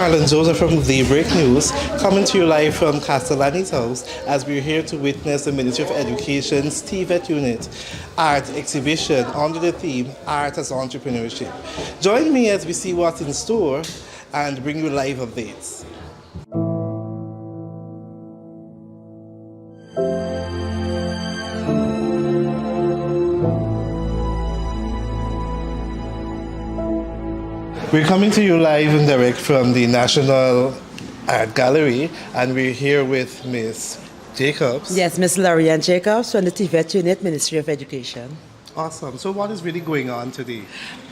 Alan Joseph from The Break News, coming to you live from Castellani's house as we're here to witness the Ministry of Education's TVET unit art exhibition under the theme Art as Entrepreneurship. Join me as we see what's in store and bring you live updates. We're coming to you live and direct from the National Art Gallery, and we're here with Miss Jacobs. Yes, Miss Lorianne Jacobs from the TVET Unit, Ministry of Education. Awesome. So, what is really going on today?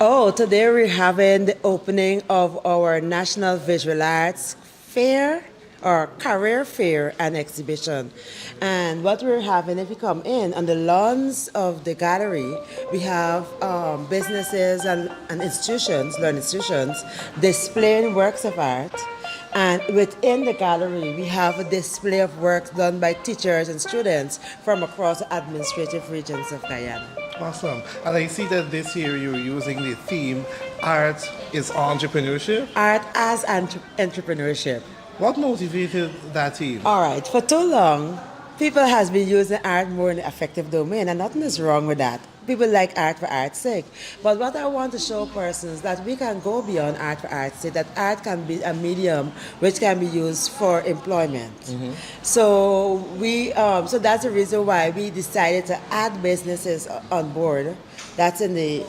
Oh, today we're having the opening of our National Visual Arts Fair or Career Fair and Exhibition. And what we're having, if you come in, on the lawns of the gallery, we have businesses and institutions, learning institutions, displaying works of art. And within the gallery, we have a display of works done by teachers and students from across the administrative regions of Guyana. Awesome. And I see that this year you're using the theme Art is Entrepreneurship. Art as entrepreneurship. What motivated that theme? All right, for too long, people has been using art more in the affective domain, and nothing is wrong with that. People like art for art's sake. But what I want to show persons that we can go beyond art for art's sake, that art can be a medium which can be used for employment. So so that's the reason why we decided to add businesses on board. That's in the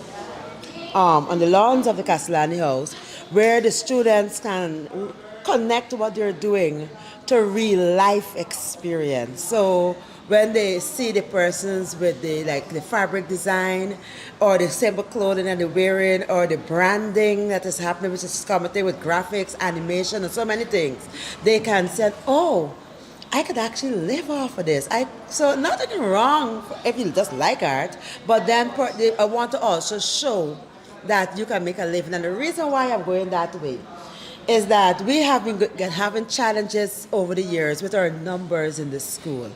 on the lawns of the Castellani House, where the students can connect what they're doing to real life experience. So when they see the persons with the fabric design or the simple clothing that they're wearing or the branding that is happening, which is commented with graphics, animation, and so many things, they can say, oh, I could actually live off of this. So nothing wrong if you just like art, but then I want to also show that you can make a living. And the reason why I'm going that way is that we have been having challenges over the years with our numbers in the school.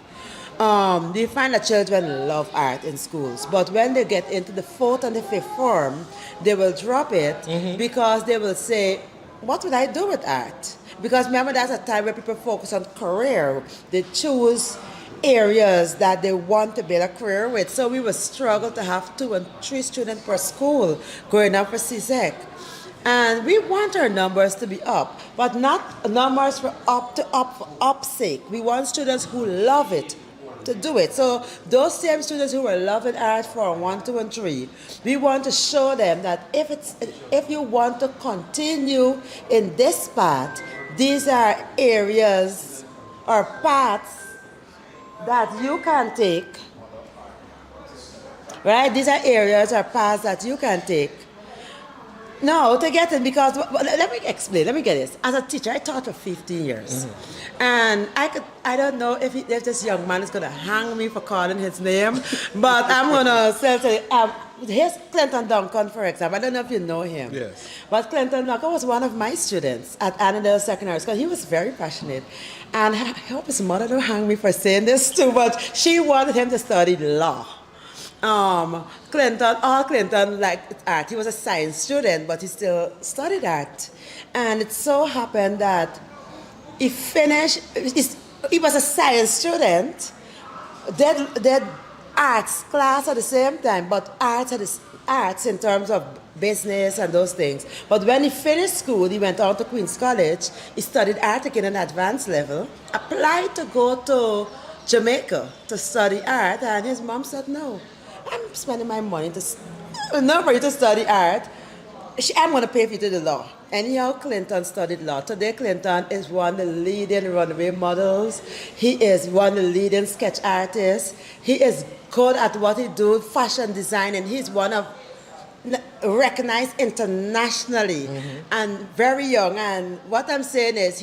We find that children love art in schools, but when they get into the fourth and the fifth form, they will drop it because they will say, what would I do with art? Because remember, that's a time where people focus on career. They choose areas that they want to build a career with. So we will struggle to have 2 and 3 students per school going up for CSEC. And we want our numbers to be up, but not numbers for up's sake. We want students who love it to do it. So those same students who are loving art for 1, 2, and 3, we want to show them that if you want to continue in this path, these are areas or paths that you can take. Right? These are areas or paths that you can take. No, to get it, because let me explain. Let me get this. As a teacher, I taught for 15 years, and I don't know if this young man is gonna hang me for calling his name, but I'm gonna say, here's Clinton Duncan, for example. I don't know if you know him. Yes. But Clinton Duncan was one of my students at Annandale Secondary School. He was very passionate, and I hope his mother don't hang me for saying this too, but she wanted him to study law. Clinton liked art. He was a science student, but he still studied art. And it so happened that he was a science student, did arts class at the same time, but arts in terms of business and those things. But when he finished school, he went on to Queen's College. He studied art again at an advanced level, applied to go to Jamaica to study art, and his mom said no. I'm spending my money for you to study art. I'm going to pay for you to do law. Anyhow, Clinton studied law. Today, Clinton is one of the leading runway models. He is one of the leading sketch artists. He is good at what he does, fashion design, and he's one of recognized internationally and very young. And what I'm saying is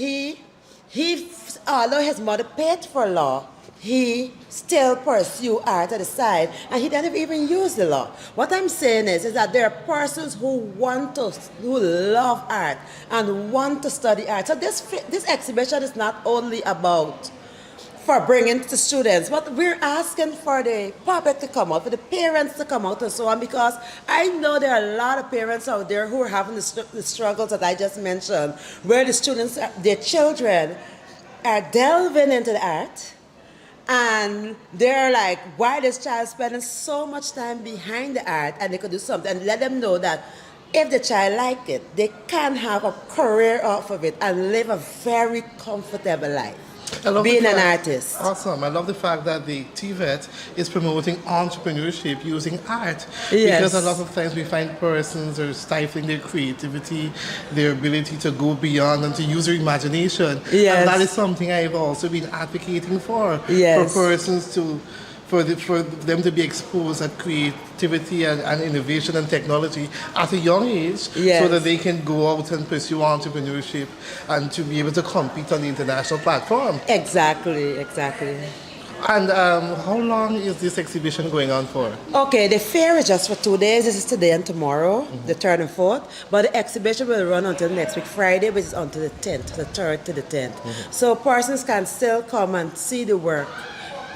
although his mother paid for law, he still pursue art at the side, and he didn't even use the law. What I'm saying is that there are persons who love art and want to study art. So this exhibition is not only about for bringing to students, but we're asking for the public to come out, for the parents to come out and so on, because I know there are a lot of parents out there who are having the struggles that I just mentioned, where the students, their children are delving into the art, and they're like, why this child spending so much time behind the art, and they could do something, and let them know that if the child liked it, they can have a career off of it and live a very comfortable life. Being an artist. Awesome. I love the fact that the TVET is promoting entrepreneurship using art. Yes. Because a lot of times we find persons are stifling their creativity, their ability to go beyond and to use their imagination. Yes. And that is something I've also been advocating for. Yes. For persons to for them to be exposed at creativity and innovation and technology at a young age, yes. so that they can go out and pursue entrepreneurship and to be able to compete on the international platform. Exactly. And how long is this exhibition going on for? Okay, the fair is just for 2 days. This is today and tomorrow, the 3rd and 4th. But the exhibition will run until next week, Friday, which is until the 10th, the 3rd to the 10th. So persons can still come and see the work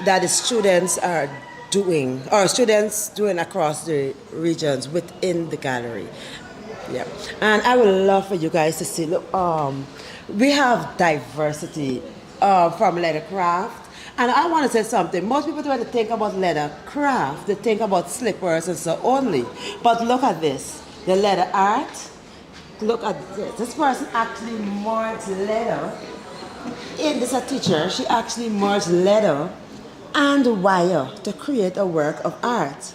that the students are doing, or students doing across the regions within the gallery. Yeah, and I would love for you guys to see. Look, we have diversity from leather craft, and I want to say something. Most people, when they think about leather craft, they think about slippers and so only. But look at this, the leather art. Look at this. This person actually merged leather. This is a teacher. She actually merged leather and wire to create a work of art.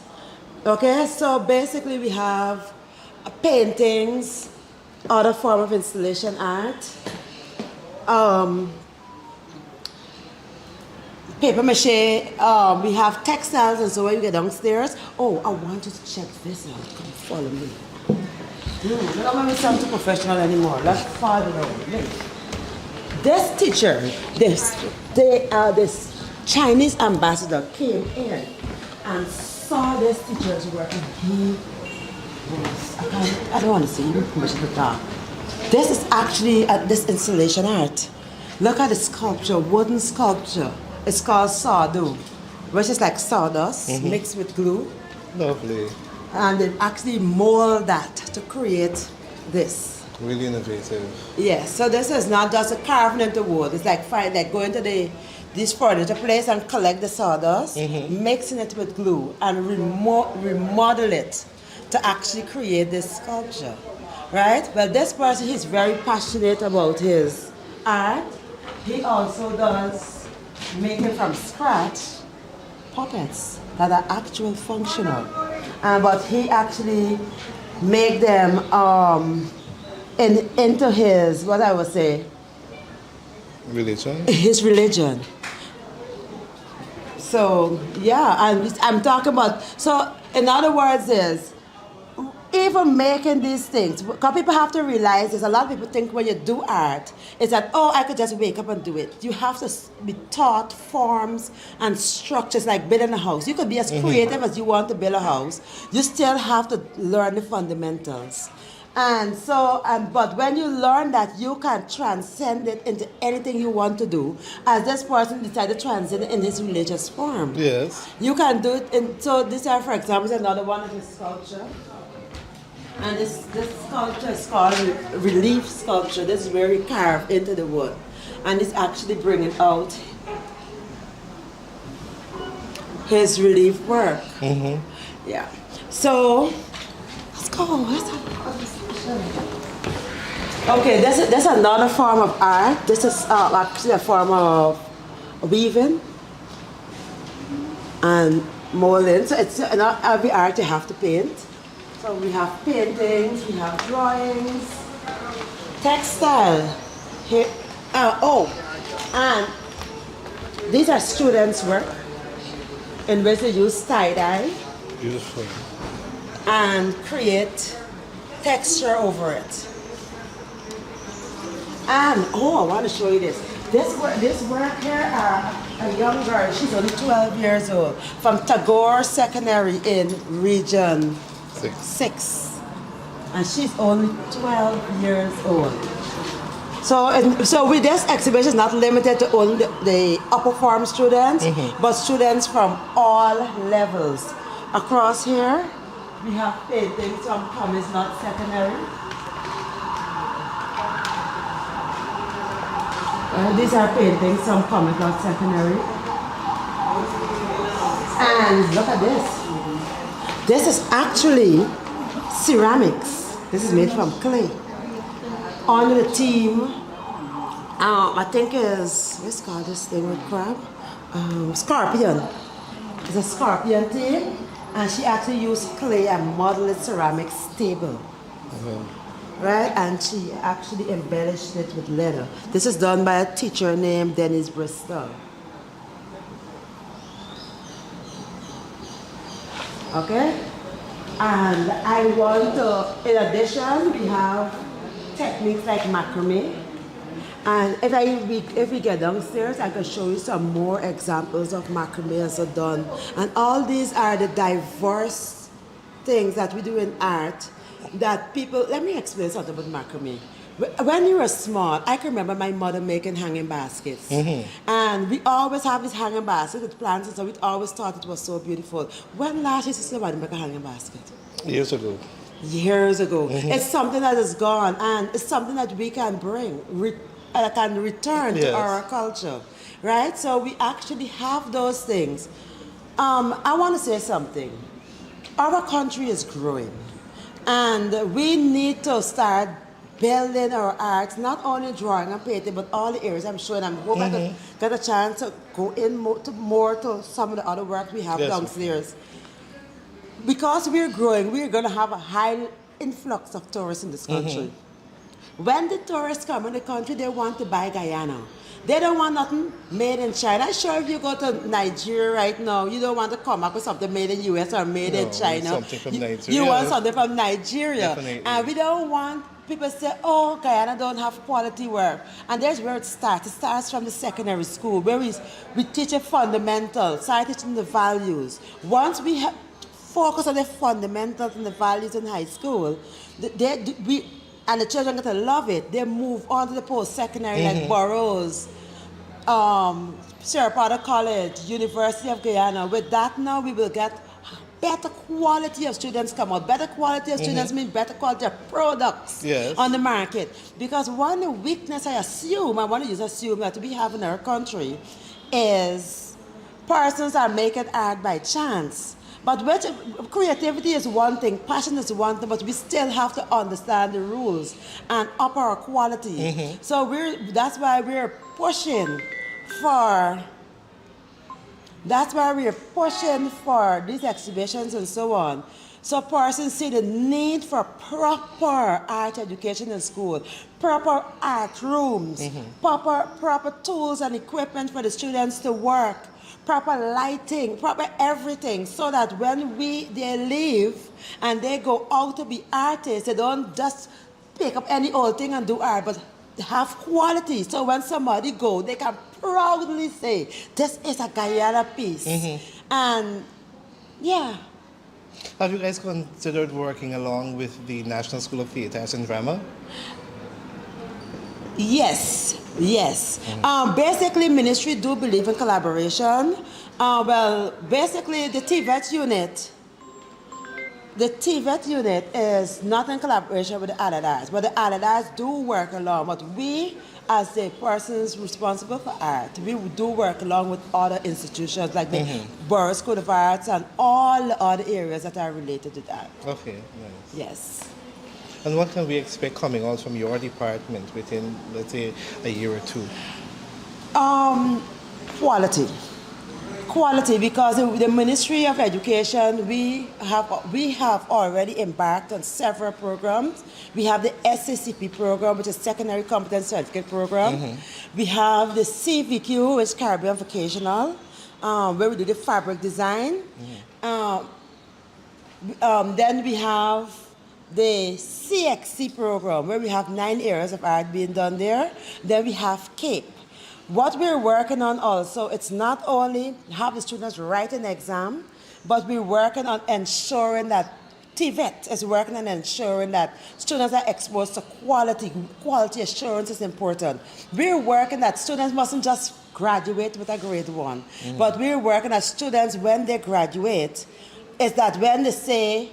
Okay, so basically we have paintings, other form of installation art, paper mache, we have textiles and so when you get downstairs. Oh, I want you to check this out. Come follow me. I don't want to sound too professional anymore. Let's follow me. This teacher, this Chinese ambassador came in and saw this teacher's work, and he was, I don't want to say, you need permission to talk. This is actually this installation art. Look at the sculpture, wooden sculpture. It's called sawdo, which is like sawdust mixed with glue. Lovely. And they actually mold that to create this. Really innovative. Yes, so this is not just a carving into wood. It's like going to this furniture place and collect the sawdust, mixing it with glue, and remodel it to actually create this sculpture, right? Well, this person, he's very passionate about his art. He also does making from scratch puppets that are actual functional, but he actually make them into his, what I would say, religion. His religion. So yeah, I'm talking about. So in other words, is even making these things, because people have to realize this. A lot of people think when you do art, it's that, oh, I could just wake up and do it. You have to be taught forms and structures, like building a house. You could be as creative as you want to build a house. You still have to learn the fundamentals. And so, but when you learn that, you can transcend it into anything you want to do, as this person decided to transcend it in his religious form. Yes. You can do it. So this here, for example, is another one of his sculpture. And this sculpture is called relief sculpture. This is where he carved into the wood. And it's actually bringing out his relief work. Yeah. So, let's go. Okay, there's another form of art. This is actually a form of weaving and molding. So it's not every art you have to paint. So we have paintings, we have drawings, textile. Here, and these are students' work in which they use tie-dye. Beautiful. And create texture over it. And I want to show you this. This work here, a young girl, she's only 12 years old, from Tagore Secondary in Region 6. And she's only 12 years old. So with this exhibition is not limited to only the upper form students, but students from all levels. Across here, we have paintings from Thomas Not Secondary. These are paintings from Thomas Not Secondary. And look at this. This is actually ceramics. This is made from clay. On the team, I think is, what's called this thing with crab? Scorpion. It's a scorpion team, and she actually used clay and modeled ceramics table. Right? And she actually embellished it with leather. This is done by a teacher named Dennis Bristol. Okay? And I want to, in addition, we have techniques like macrame. And if we get downstairs, I can show you some more examples of macrame as are done. And all these are the diverse things that we do in art that people, let me explain something about macrame. When you were small, I can remember my mother making hanging baskets. And we always have these hanging baskets with plants, and so we always thought it was so beautiful. When last did you see somebody make a hanging basket? Years ago. Years ago. It's something that is gone, and it's something that we can bring, can return to our culture, right? So we actually have those things. I want to say something. Our country is growing, and we need to start building our arts, not only drawing and painting, but all the areas I'm showing. I hope I could get a chance to go in more to some of the other work we have downstairs. Because we're growing, we're going to have a high influx of tourists in this country. When the tourists come in the country, they want to buy Guyana. They don't want nothing made in China. I'm sure if you go to Nigeria right now, you don't want to come up with something made in US or made in China. Something from Nigeria. You want something from Nigeria. Definitely. And we don't want people to say, oh, Guyana don't have quality work. And there's where it starts. It starts from the secondary school, where we teach a fundamental, start teaching the values. Once we focus on the fundamentals and the values in high school, and the children get to love it. They move on to the post-secondary like Burroughs, Sierra Powder College, University of Guyana. With that now, we will get better quality of students come out. Better quality of students mean better quality of products on the market. Because one weakness I want to use assume that we have in our country is persons are making art by chance. But creativity is one thing, passion is one thing, but we still have to understand the rules and up our quality. So that's why we're pushing for these exhibitions and so on. So persons see the need for proper art education in school, proper art rooms, proper tools and equipment for the students to work, proper lighting, proper everything, so that when they leave and they go out to be artists, they don't just pick up any old thing and do art, but have quality. So when somebody go, they can proudly say, this is a Guyana piece. And yeah. Have you guys considered working along with the National School of Theatre and Drama? Yes. Basically, ministry do believe in collaboration. Basically, the TVET unit is not in collaboration with the allied arts, but the allied arts do work along. But we, as the persons responsible for art, we do work along with other institutions like the Borough School of Arts and all the other areas that are related to that. Okay, nice. Yes. And what can we expect coming out from your department within, let's say, a year or two? Quality, because the Ministry of Education, we have already embarked on several programs. We have the SCCP program, which is Secondary Competence Certificate Program. We have the CVQ, which is Caribbean Vocational, where we do the fabric design. Then we have the CXC program, where we have 9 areas of art being done there. Then we have CAPE. What we're working on also, it's not only have the students write an exam, but we're working on ensuring that TVET is working on ensuring that students are exposed to quality. Quality assurance is important. We're working that students mustn't just graduate with a grade 1, but we're working that students, when they graduate, is that when they say,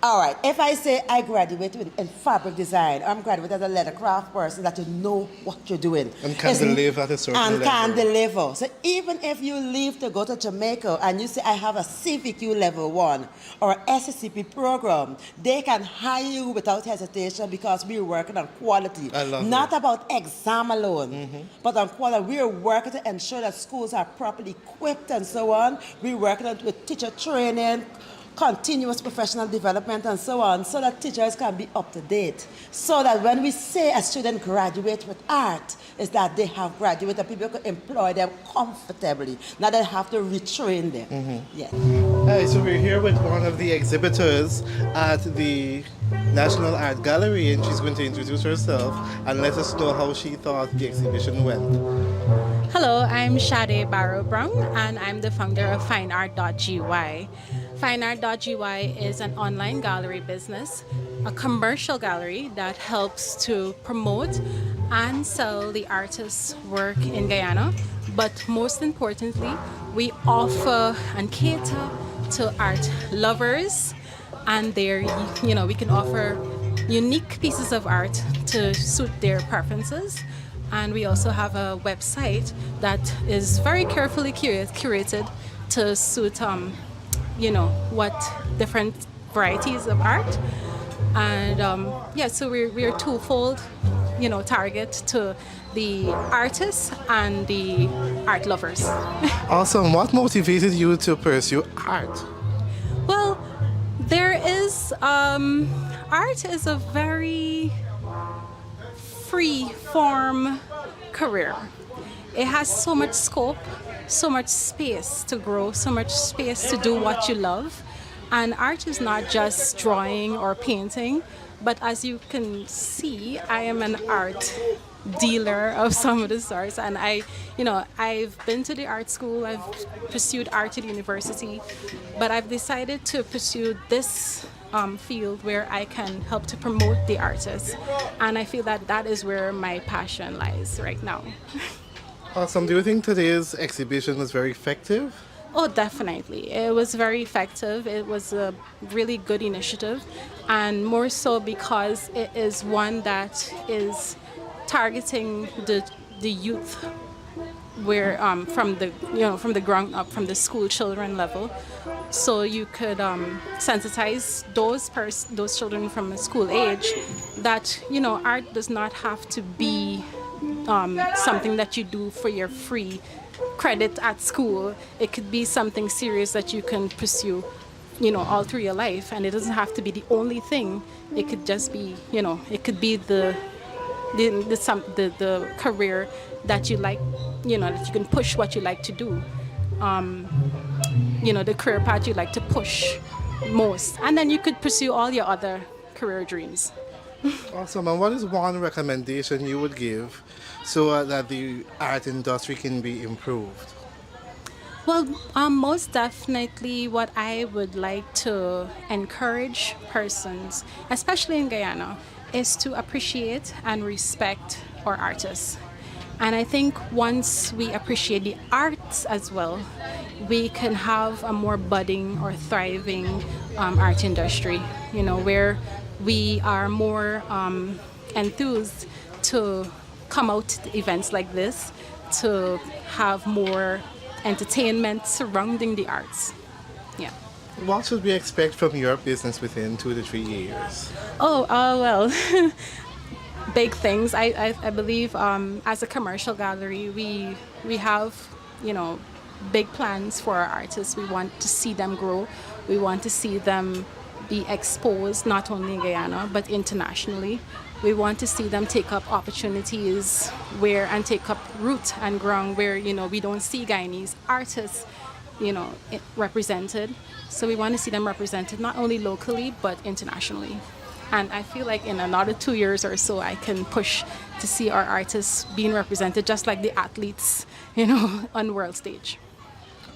all right, if I say I graduated in fabric design, I'm graduated as a leather craft person, that you know what you're doing. And can deliver at a certain level. And can deliver. So even if you leave to go to Jamaica and you say, I have a CVQ level 1 or SCCP program, they can hire you without hesitation because we're working on quality. I love Not it. about exam alone, but on quality. We're working to ensure that schools are properly equipped and so on. We're working with teacher training, continuous professional development and so on, so that teachers can be up to date. So that when we say a student graduate with art, is that they have graduated, people can employ them comfortably, not they have to retrain them. Yes. Hi, so we're here with one of the exhibitors at the National Art Gallery, and she's going to introduce herself and let us know how she thought the exhibition went. Hello, I'm Shade Barrow Brown, and I'm the founder of FineArt.gy. FineArt.gy is an online gallery business, a commercial gallery that helps to promote and sell the artist's work in Guyana. But most importantly, we offer and cater to art lovers, and we can offer unique pieces of art to suit their preferences. And we also have a website that is very carefully curated to suit what different varieties of art. And so we're twofold, target to the artists and the art lovers. Awesome. What motivated you to pursue art? Well, there is art is a very free form career. It has so much scope, so much space to grow, so much space to do what you love. And art is not just drawing or painting, but as you can see, I am an art dealer of some of the sorts. And I've been to the art school, I've pursued art at university, but I've decided to pursue this field where I can help to promote the artists. And I feel that is where my passion lies right now. Awesome. Do you think today's exhibition was very effective? Oh, definitely. It was very effective. It was a really good initiative, and more so because it is one that is targeting the youth, where from the ground up, from the school children level. So you could sensitize those children from a school age that art does not have to be something that you do for your free credit at school. It could be something serious that you can pursue, all through your life, and it doesn't have to be the only thing. It could just be, it could be the career that you like, that you can push what you like to do. The career path you like to push most, and then you could pursue all your other career dreams. Awesome. And what is one recommendation you would give so that the art industry can be improved? Well, most definitely what I would like to encourage persons, especially in Guyana, is to appreciate and respect our artists. And I think once we appreciate the arts as well, we can have a more budding or thriving art industry, where we are more enthused to come out to events like this, to have more entertainment surrounding the arts. Yeah. What should we expect from your business within 2 to 3 years? Well, big things. I believe as a commercial gallery, we have, big plans for our artists. We want to see them grow. We want to see them be exposed not only in Guyana but internationally. We want to see them take up opportunities and take up root and ground where we don't see Guyanese artists represented. So we want to see them represented not only locally but internationally. And I feel like in another 2 years or so I can push to see our artists being represented just like the athletes on the world stage.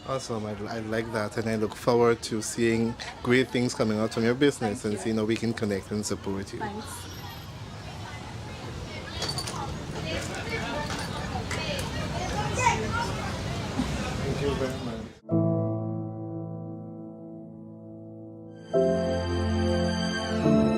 Awesome. I like that, and I look forward to seeing great things coming out from your business and seeing how we can connect and support you. Thanks. Thank you very much.